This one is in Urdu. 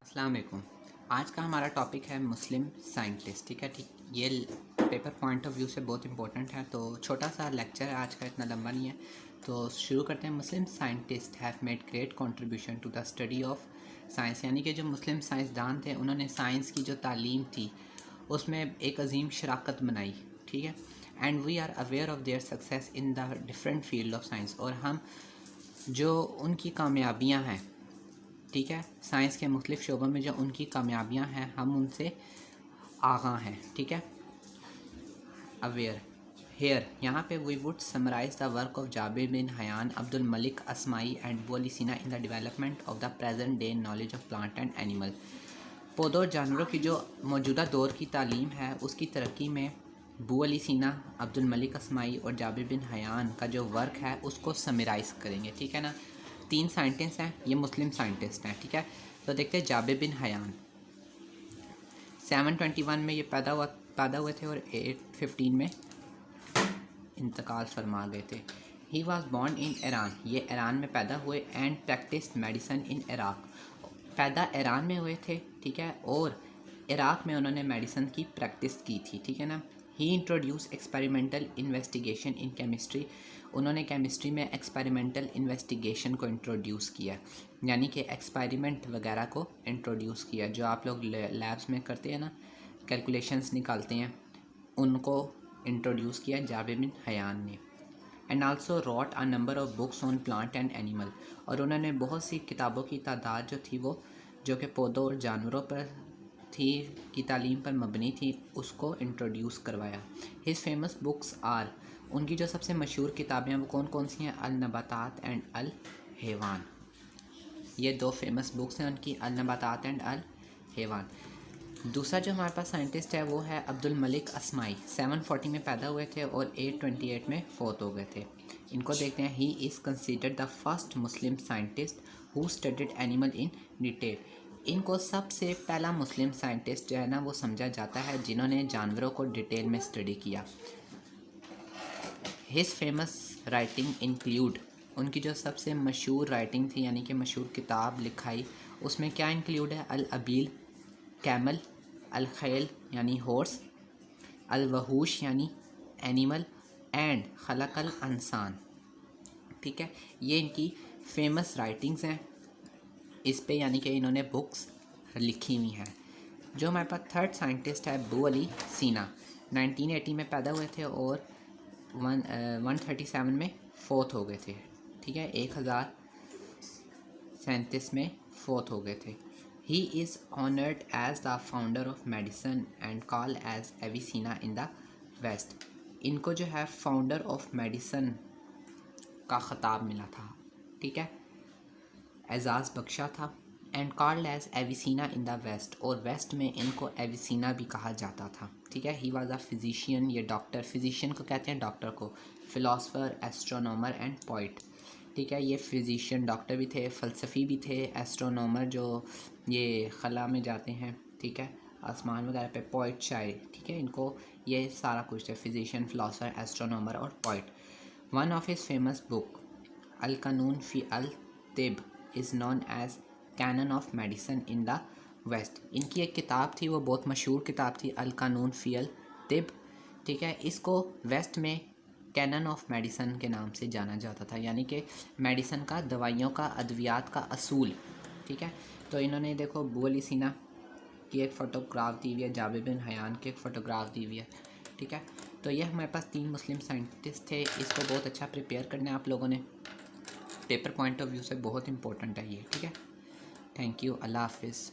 السلام علیکم۔ آج کا ہمارا ٹاپک ہے مسلم سائنٹسٹ، ٹھیک ہے۔ یہ پیپر پوائنٹ آف ویو سے بہت امپورٹنٹ ہے، تو چھوٹا سا لیکچر ہے آج کا، اتنا لمبا نہیں ہے، تو شروع کرتے ہیں۔ Muslim scientist have made great contribution to the study of science, یعنی کہ جو مسلم سائنسدان تھے انہوں نے سائنس کی جو تعلیم تھی اس میں ایک عظیم شراکت بنائی، ٹھیک ہے۔ And we are aware of their success in the different field of science, اور ہم جو ان کی کامیابیاں ہیں، ٹھیک ہے، سائنس کے مختلف شعبوں میں جو ان کی کامیابیاں ہیں ہم ان سے آگاہ ہیں، ٹھیک ہے۔ اویئر ہیئر، یہاں پہ we would summarize the work of Jabir bin Hayyan, Abd al-Malik Asmai and Abu Ali Sina in the development of the present day knowledge of plant and animal. پودوں اور جانوروں کی جو موجودہ دور کی تعلیم ہے اس کی ترقی میں ابو علی سینا، عبد الملک اسماعی اور جابر بن حیان کا جو ورک ہے اس کو سمرائز کریں گے، ٹھیک ہے نا۔ 3 سائنٹسٹ ہیں، یہ مسلم سائنٹسٹ ہیں، ٹھیک ہے۔ تو دیکھتے ہیں جابر بن حیان 721 میں یہ پیدا ہوئے تھے اور 815 میں انتقال فرما گئے تھے۔ He was born in Iran, یہ ایران میں پیدا ہوئے، اینڈ پریکٹسڈ میڈیسن ان عراق، پیدا ایران میں ہوئے تھے، ٹھیک ہے، اور عراق میں انہوں نے میڈیسن کی پریکٹس کی تھی، ٹھیک ہے نا۔ ہی انٹروڈیوس ایکسپیریمنٹل انویسٹیگیشن ان کیمسٹری، انہوں نے کیمسٹری میں ایکسپیریمنٹل انویسٹیگیشن کو انٹروڈیوس کیا، یعنی کہ ایکسپیریمنٹ وغیرہ کو انٹروڈیوس کیا، جو آپ لوگ لیبس میں کرتے ہیں نا، کیلکولیشنز نکالتے ہیں، ان کو انٹروڈیوس کیا جابر بن حیان نے۔ And also wrote a number of books on plant and animal, اور انہوں نے بہت سی کتابوں کی تعداد جو تھی وہ جو کہ پودوں اور جانوروں پر تھی کی تعلیم پر مبنی تھی اس کو انٹروڈیوس کروایا۔ ہز فیمس بکس آر، ان کی جو سب سے مشہور کتابیں ہیں وہ کون کون سی ہیں؟ النباتات اینڈ الحیوان، یہ 2 فیمس بکس ہیں ان کی، النباتات اینڈ الحیوان۔ دوسرا جو ہمارے پاس سائنٹسٹ ہے وہ ہے عبد الملک اسماعی، 740 میں پیدا ہوئے تھے اور 828 میں فوت ہو گئے تھے۔ ان کو دیکھتے ہیں۔ He is considered the first Muslim scientist who studied animal in detail, ان کو سب سے پہلا مسلم سائنٹسٹ جو ہے نا وہ سمجھا جاتا ہے جنہوں نے جانوروں کو ڈیٹیل میں اسٹڈی کیا۔ ہز فیمس رائٹنگ انکلیوڈ، ان کی جو سب سے مشہور رائٹنگ تھی یعنی کہ مشہور کتاب لکھائی اس میں کیا انکلیوڈ ہے؟ الابیل کیمل، الخیل یعنی ہورس، الوحوش یعنی اینیمل، اینڈ خلق الانسان، ٹھیک ہے۔ یہ ان کی فیمس رائٹنگز ہیں اس پہ، یعنی کہ انہوں نے بکس لکھی ہوئی ہیں۔ جو ہمارے پاس تھرڈ سائنٹسٹ ہے ابو علی سینا، 1980 میں پیدا ہوئے تھے اور 137 میں فوت ہو گئے تھے، ٹھیک ہے، 1037 میں فوت ہو گئے تھے۔ He is honoured as the founder of medicine and call as Avicenna in the west, ان کو جو ہے فاؤنڈر آف میڈیسن کا خطاب ملا تھا، ٹھیک ہے، اعزاز بخشا تھا، and called as Avicenna in the west, اور ویسٹ میں ان کو ایویسینا بھی کہا جاتا تھا، ٹھیک ہے۔ ہی واز اے فزیشین، یہ ڈاکٹر، فزیشین کو کہتے ہیں ڈاکٹر کو، فلاسفر، ایسٹرونومر اینڈ پوئٹ، ٹھیک ہے۔ یہ فزیشین ڈاکٹر بھی تھے، فلسفی بھی تھے، ایسٹرونومر جو یہ خلا میں جاتے ہیں، ٹھیک ہے، آسمان وغیرہ پہ، پوئٹ شاعر، ٹھیک ہے، ان کو یہ سارا کچھ ہے، فزیشین، فلاسفر، ایسٹرونومر اور poet. One of his famous book al-Qanun fi al-Tibb is known as canon of medicine in the west, ان کی ایک کتاب تھی وہ بہت مشہور کتاب تھی، القانون فی الطب، ٹھیک ہے، اس کو ویسٹ میں کینن آف میڈیسن کے نام سے جانا جاتا تھا، یعنی کہ میڈیسن کا، دوائیوں کا، ادویات کا اصول، ٹھیک ہے۔ تو انہوں نے دیکھو ابو علی سینا کی ایک فوٹوگراف دی ہوئی ہے، جابر بن حیان کی ایک فوٹوگراف دی ہوئی ہے، ٹھیک ہے۔ تو یہ ہمارے پاس 3 مسلم سائنٹسٹ تھے، اس کو بہت اچھا پریپیئر کرنا ہے آپ لوگوں نے، پیپر پوائنٹ آف ویو سے بہت امپورٹنٹ ہے یہ، ٹھیک ہے۔ تھینک یو، اللہ حافظ۔